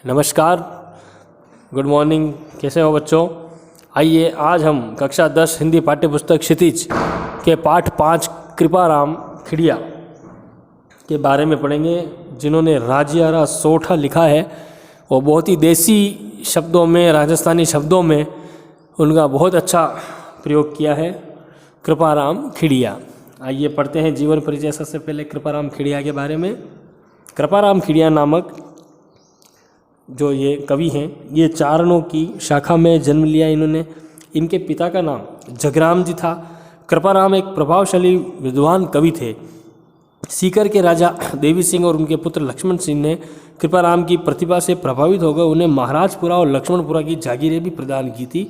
नमस्कार, good morning. कैसे हो बच्चों? आइए आज हम कक्षा 10 हिंदी पाठ्यपुस्तक क्षितिज के पाठ 5 कृपाराम खिड़िया के बारे में पढ़ेंगे, जिन्होंने राजियारा सोठा लिखा है। वो बहुत ही देसी शब्दों में, राजस्थानी शब्दों में उनका बहुत अच्छा प्रयोग किया है। कृपाराम खिड़िया। आइए पढ़ते हैं जीवन परिचय। सबसे पहले कृपाराम खिड़िया के बारे में। कृपाराम खिड़िया नामक जो ये कवि हैं, ये चारणों की शाखा में जन्म लिया इन्होंने। इनके पिता का नाम जगराम जी था। कृपाराम एक प्रभावशाली विद्वान कवि थे। सीकर के राजा देवी सिंह और उनके पुत्र लक्ष्मण सिंह ने कृपाराम की प्रतिभा से प्रभावित होकर उन्हें महाराजपुरा और लक्ष्मणपुरा की जागीरें भी प्रदान की थी।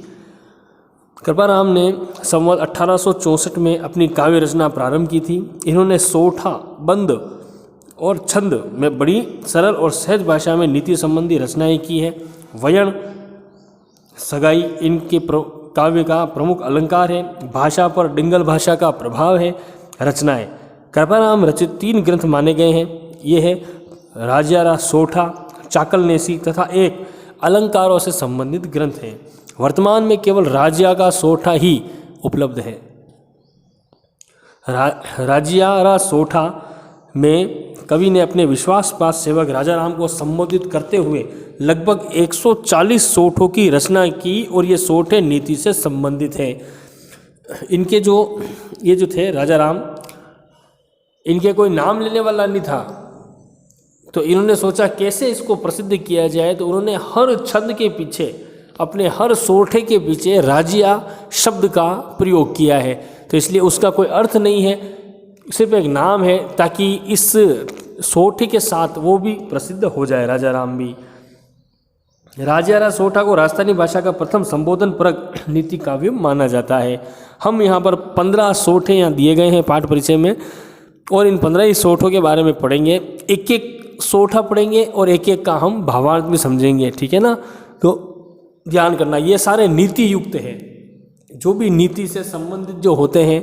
कृपाराम ने संवत 1864 में अपनी काव्य रचना प्रारंभ की थी। इन्होंने सोठा, बंद और छंद में बड़ी सरल और सहज भाषा में नीति संबंधी रचनाएं की है। वयण, सगाई इनके काव्य का प्रमुख अलंकार है। भाषा पर डिंगल भाषा का प्रभाव है। रचनाएं कृपाराम रचित 3 ग्रंथ माने गए हैं। ये है राजियारा सोठा, चाकलनेसी तथा एक अलंकारों से संबंधित ग्रंथ है। वर्तमान में केवल राजिया का सोठा ही उपलब्ध है। राजियारा सोठा में कवि ने अपने विश्वासपात सेवक राजाराम को संबोधित करते हुए लगभग 140 सोठों की रचना की और ये सोठे नीति से संबंधित है। इनके ये जो थे राजाराम, इनके कोई नाम लेने वाला नहीं था, तो इन्होंने सोचा कैसे इसको प्रसिद्ध किया जाए। तो उन्होंने हर छंद के पीछे, अपने हर सोठे के पीछे राजिया शब्द का प्रयोग किया है। तो इसलिए उसका कोई अर्थ नहीं है, सिर्फ एक नाम है, ताकि इस सोठे के साथ वो भी प्रसिद्ध हो जाए, राजाराम भी। राजियारा सोठा को राजस्थानी भाषा का प्रथम संबोधन परक नीति काव्य माना जाता है। हम यहाँ पर 15 सोठे यहाँ दिए गए हैं पाठ परिचय में, और इन 15 ही सोठों के बारे में पढ़ेंगे। एक एक सोठा पढ़ेंगे और एक एक का हम भावार्थ भी समझेंगे, ठीक है ना? तो ध्यान करना, ये सारे नीति युक्त है। जो भी नीति से संबंधित जो होते हैं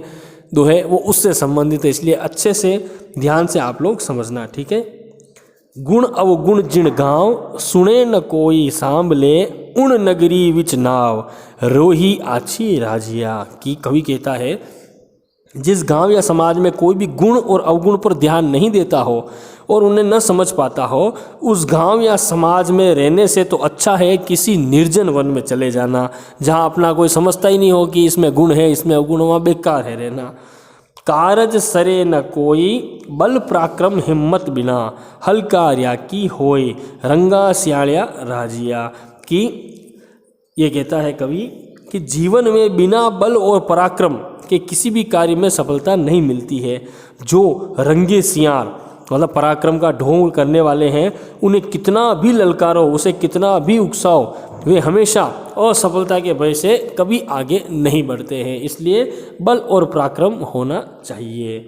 दोहे, वो उससे संबंधित है, इसलिए अच्छे से ध्यान से आप लोग समझना, ठीक है। गुण अवगुण जिण गांव, सुने न कोई सांभले, उन नगरी विच नाव, रोही आछी राजिया। की कवि कहता है, जिस गांव या समाज में कोई भी गुण और अवगुण पर ध्यान नहीं देता हो और उन्हें न समझ पाता हो, उस गांव या समाज में रहने से तो अच्छा है किसी निर्जन वन में चले जाना, जहां अपना कोई समझता ही नहीं हो कि इसमें गुण है, इसमें अवगुण, वहाँ बेकार है रहना। कारज सरे न कोई, बल पराक्रम हिम्मत बिना, हलकार्या की होए, रंगा सियाड़िया राजिया। की ये कहता है कवि कि जीवन में बिना बल और पराक्रम के किसी भी कार्य में सफलता नहीं मिलती है। जो रंगे सियार मतलब पराक्रम का ढोंग करने वाले हैं, उन्हें कितना भी ललकारो, उसे कितना भी उकसाओ, वे हमेशा असफलता के भय से कभी आगे नहीं बढ़ते हैं। इसलिए बल और पराक्रम होना चाहिए।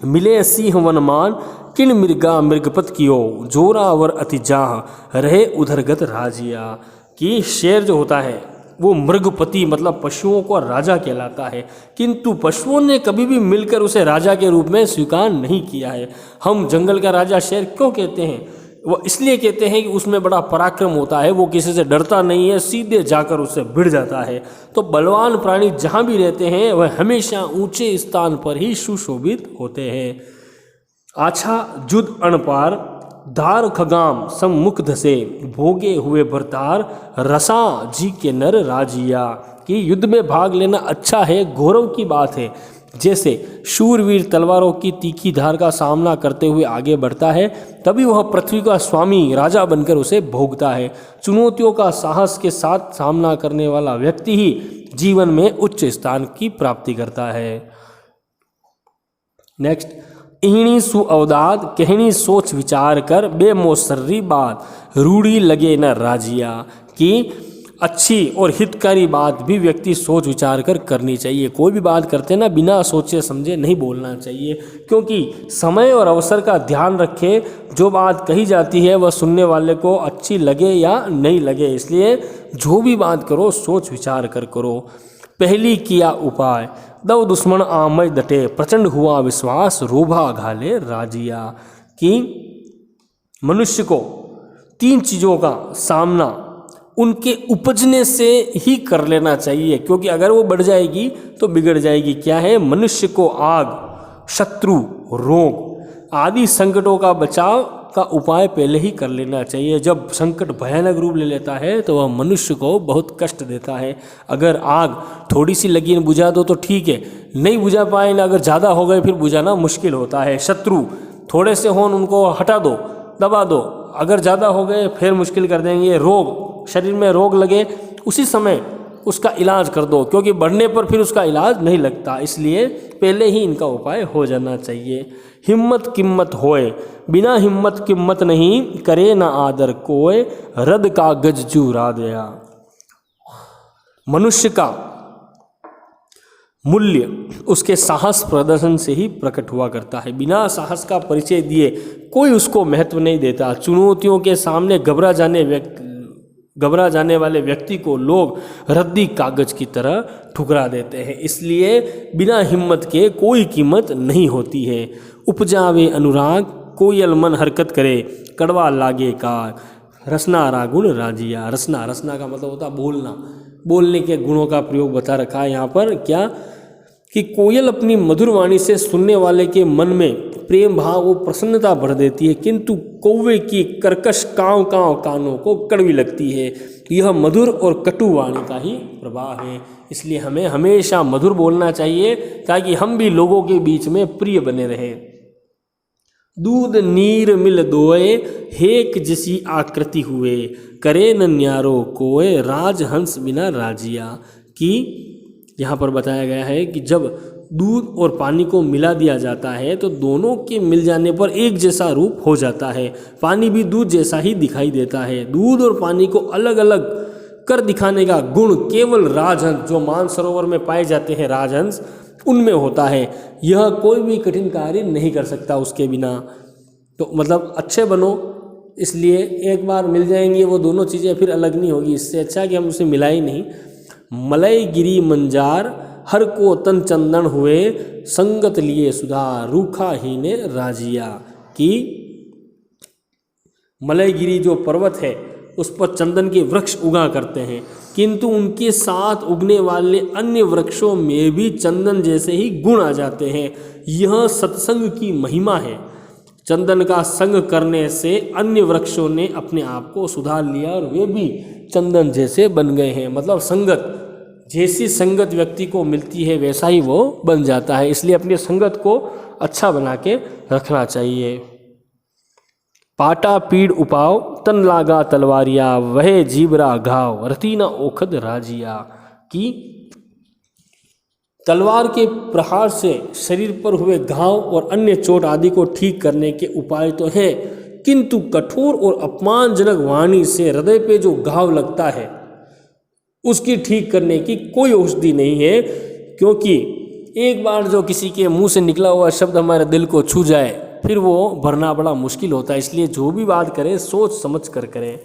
मिले सिंह वनमान, किन मृगा मृगपत कियो, जोरावर अति जाह, रहे उधरगत राजिया। कि शेर जो होता है वो मृगपति मतलब पशुओं का राजा कहलाता है, किंतु पशुओं ने कभी भी मिलकर उसे राजा के रूप में स्वीकार नहीं किया है। हम जंगल का राजा शेर क्यों कहते हैं? वो इसलिए कहते हैं कि उसमें बड़ा पराक्रम होता है, वो किसी से डरता नहीं है, सीधे जाकर उससे भिड़ जाता है। तो बलवान प्राणी जहाँ भी रहते हैं वह हमेशा ऊंचे स्थान पर ही सुशोभित होते हैं। आछा जुद अणपार, धार खगाम सम्मुख धसे, भोगे हुए भरतार, रसा जी के नर राजिया। कि युद्ध में भाग लेना अच्छा है, गौरव की बात है। जैसे शूरवीर तलवारों की तीखी धार का सामना करते हुए आगे बढ़ता है, तभी वह पृथ्वी का स्वामी राजा बनकर उसे भोगता है। चुनौतियों का साहस के साथ सामना करने वाला व्यक्ति ही जीवन में उच्च स्थान की प्राप्ति करता है। नेक्स्ट, इहनी सुअवदाद, कहनी सोच विचार कर, बेमोसर्री बात, रूढ़ी लगे न राजिया। कि अच्छी और हितकारी बात भी व्यक्ति सोच विचार कर करनी चाहिए। कोई भी बात करते ना, बिना सोचे समझे नहीं बोलना चाहिए, क्योंकि समय और अवसर का ध्यान रखे। जो बात कही जाती है वह सुनने वाले को अच्छी लगे या नहीं लगे, इसलिए जो भी बात करो सोच विचार कर करो। पहली किया उपाय, दव दुश्मन आमय डटे, प्रचंड हुआ विश्वास, रोभा घाले राजिया। कि मनुष्य को तीन चीज़ों का सामना उनके उपजने से ही कर लेना चाहिए, क्योंकि अगर वो बढ़ जाएगी तो बिगड़ जाएगी। क्या है? मनुष्य को आग, शत्रु, रोग आदि संकटों का बचाव का उपाय पहले ही कर लेना चाहिए। जब संकट भयानक रूप ले लेता है तो वह मनुष्य को बहुत कष्ट देता है। अगर आग थोड़ी सी लगी न बुझा दो तो ठीक है, नहीं बुझा पाए ना, अगर ज़्यादा हो गए फिर बुझाना मुश्किल होता है। शत्रु थोड़े से हों उनको हटा दो, दबा दो, अगर ज़्यादा हो गए फिर मुश्किल कर देंगे। रोग, शरीर में रोग लगे उसी समय उसका इलाज कर दो, क्योंकि बढ़ने पर फिर उसका इलाज नहीं लगता, इसलिए पहले ही इनका उपाय हो जाना चाहिए। हिम्मत किम्मत होए, बिना हिम्मत किम्मत नहीं, करे ना आदर कोय, रद कागज चूरा दया। मनुष्य का मूल्य उसके साहस प्रदर्शन से ही प्रकट हुआ करता है। बिना साहस का परिचय दिए कोई उसको महत्व नहीं देता। चुनौतियों के सामने घबरा जाने वाले व्यक्ति को लोग रद्दी कागज की तरह ठुकरा देते हैं। इसलिए बिना हिम्मत के कोई कीमत नहीं होती है। उपजावे अनुराग, कोयल मन हरकत करे, कड़वा लागे का, रसना रागुण राजिया। रसना का मतलब होता बोलना, बोलने के गुणों का प्रयोग बता रखा है यहाँ पर। क्या कि कोयल अपनी मधुर वाणी से सुनने वाले के मन में प्रेम भाव और प्रसन्नता भर देती है, किंतु कौवे की कर्कश काँव काँव कानों को कड़वी लगती है। यह मधुर और कटु वाणी का ही प्रभाव है। इसलिए हमें हमेशा मधुर बोलना चाहिए ताकि हम भी लोगों के बीच में प्रिय बने रहें। दूध नीर मिल दोए, हेक जैसी आकृति हुए, करे न न्यारो कोय, राजहंस बिना राजिया। कि यहाँ पर बताया गया है कि जब दूध और पानी को मिला दिया जाता है तो दोनों के मिल जाने पर एक जैसा रूप हो जाता है। पानी भी दूध जैसा ही दिखाई देता है। दूध और पानी को अलग अलग कर दिखाने का गुण केवल राजहंस, जो मानसरोवर में पाए जाते हैं राजहंस, उनमें होता है। यह कोई भी कठिन कार्य नहीं कर सकता उसके बिना। तो मतलब अच्छे बनो, इसलिए एक बार मिल जाएंगी वो दोनों चीज़ें, फिर अलग नहीं होगी। इससे अच्छा कि हम उसे मिला ही नहीं। मलय गिरी मंजार, हर को तन चंदन हुए, संगत लिए सुधा, रूखा ही ने राजिया। कि मलयगिरी जो पर्वत है उस पर चंदन के वृक्ष उगा करते हैं, किंतु उनके साथ उगने वाले अन्य वृक्षों में भी चंदन जैसे ही गुण आ जाते हैं। यह सत्संग की महिमा है। चंदन का संग करने से अन्य वृक्षों ने अपने आप को सुधार लिया और वे भी चंदन जैसे बन गए हैं। मतलब संगत, जैसी संगत व्यक्ति को मिलती है वैसा ही वो बन जाता है। इसलिए अपनी संगत को अच्छा बना के रखना चाहिए। पाटा पीड़ उपाव, तन लागा तलवारिया, वह जीबरा घाव, रतीना ओखद राजिया। कि तलवार के प्रहार से शरीर पर हुए घाव और अन्य चोट आदि को ठीक करने के उपाय तो हैं, किंतु कठोर और अपमानजनक वाणी से हृदय पे जो घाव लगता है उसकी ठीक करने की कोई औषधि नहीं है। क्योंकि एक बार जो किसी के मुंह से निकला हुआ शब्द हमारे दिल को छू जाए फिर वो भरना बड़ा मुश्किल होता है। इसलिए जो भी बात करें सोच समझ कर करें।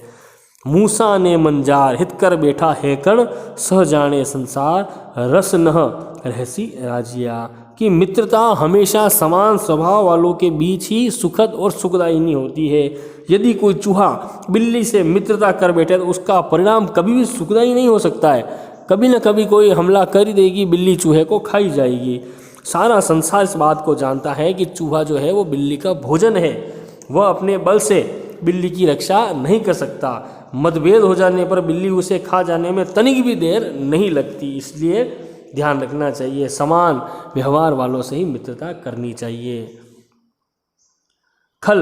मूसा ने मंजार, हित कर बैठा है कण, सह जाने संसार, रस नह रहसी राजिया। कि मित्रता हमेशा समान स्वभाव वालों के बीच ही सुखद और सुखदायिनी होती है। यदि कोई चूहा बिल्ली से मित्रता कर बैठे तो उसका परिणाम कभी भी सुखदायी नहीं हो सकता है। कभी न कभी कोई हमला कर ही देगी, बिल्ली चूहे को खाई जाएगी। सारा संसार इस बात को जानता है कि चूहा जो है वो बिल्ली का भोजन है। वह अपने बल से बिल्ली की रक्षा नहीं कर सकता। मतभेद हो जाने पर बिल्ली उसे खा जाने में तनिक भी देर नहीं लगती। इसलिए ध्यान रखना चाहिए, समान व्यवहार वालों से ही मित्रता करनी चाहिए। खल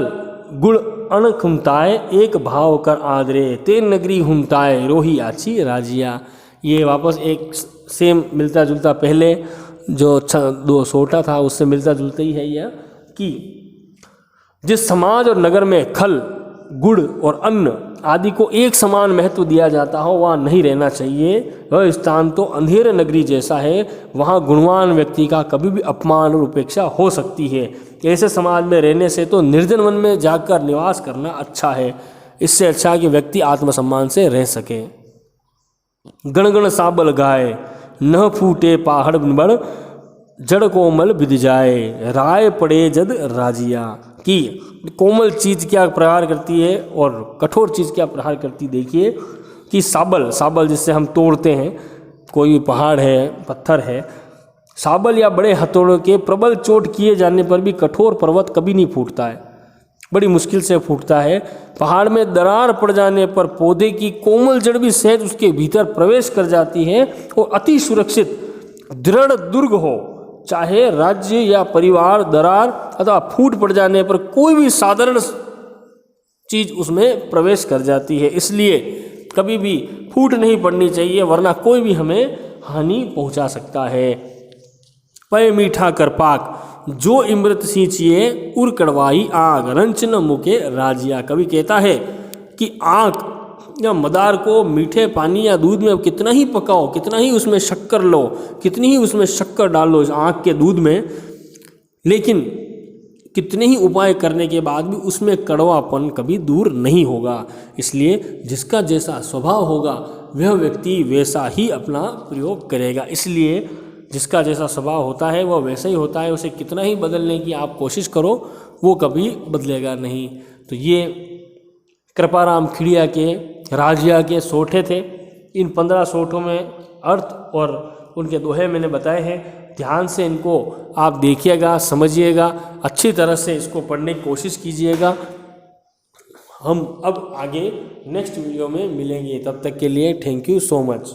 गुड़ अण खुमताए, एक भाव कर आदरे, तेन नगरी हुमताए, रोही आछी राजिया। ये वापस एक सेम मिलता जुलता, पहले जो दो सोटा था उससे मिलता जुलता ही है यह। कि जिस समाज और नगर में खल, गुड़ और अन्न आदि को एक समान महत्व दिया जाता हो वहाँ नहीं रहना चाहिए। वह स्थान तो अंधेरे नगरी जैसा है, वहाँ गुणवान व्यक्ति का कभी भी अपमान और उपेक्षा हो सकती है। ऐसे समाज में रहने से तो निर्जन वन में जाकर निवास करना अच्छा है। इससे अच्छा कि व्यक्ति आत्मसम्मान से रह सके। गणगण साबल गाए, न फूटे पहाड़ बड़, जड़ कोमल बिद जाए, राय पड़े जद राजिया। कि कोमल चीज़ क्या प्रहार करती है और कठोर चीज़ क्या प्रहार करती है। देखिए कि साबल जिससे हम तोड़ते हैं, कोई भी पहाड़ है, पत्थर है, साबल या बड़े हथौड़ों के प्रबल चोट किए जाने पर भी कठोर पर्वत कभी नहीं फूटता है, बड़ी मुश्किल से फूटता है। पहाड़ में दरार पड़ जाने पर पौधे की कोमल जड़ भी सहज उसके भीतर प्रवेश कर जाती है और अति सुरक्षित दृढ़ दुर्ग हो, चाहे राज्य या परिवार, दरार अथवा फूट पड़ जाने पर कोई भी साधारण चीज उसमें प्रवेश कर जाती है। इसलिए कभी भी फूट नहीं पड़नी चाहिए, वरना कोई भी हमें हानि पहुंचा सकता है। पय मीठा कर पाक जो इमृत सींचिए उर कड़वाई आग रंच न मुके राजिया। कवि कहता है कि आग या मदार को मीठे पानी या दूध में कितना ही पकाओ, कितना ही उसमें शक्कर लो, कितनी ही उसमें शक्कर डालो इस आग के दूध में, लेकिन कितने ही उपाय करने के बाद भी उसमें कड़वापन कभी दूर नहीं होगा। इसलिए जिसका जैसा स्वभाव होगा वह व्यक्ति वैसा ही अपना प्रयोग करेगा। इसलिए जिसका जैसा स्वभाव होता है वह वैसा ही होता है, उसे कितना ही बदलने की आप कोशिश करो वो कभी बदलेगा नहीं। तो ये कृपाराम खिड़िया के राजिया के सोठे थे। इन 15 सोठों में अर्थ और उनके दोहे मैंने बताए हैं। ध्यान से इनको आप देखिएगा, समझिएगा, अच्छी तरह से इसको पढ़ने की कोशिश कीजिएगा। हम अब आगे नेक्स्ट वीडियो में मिलेंगे, तब तक के लिए थैंक यू सो मच।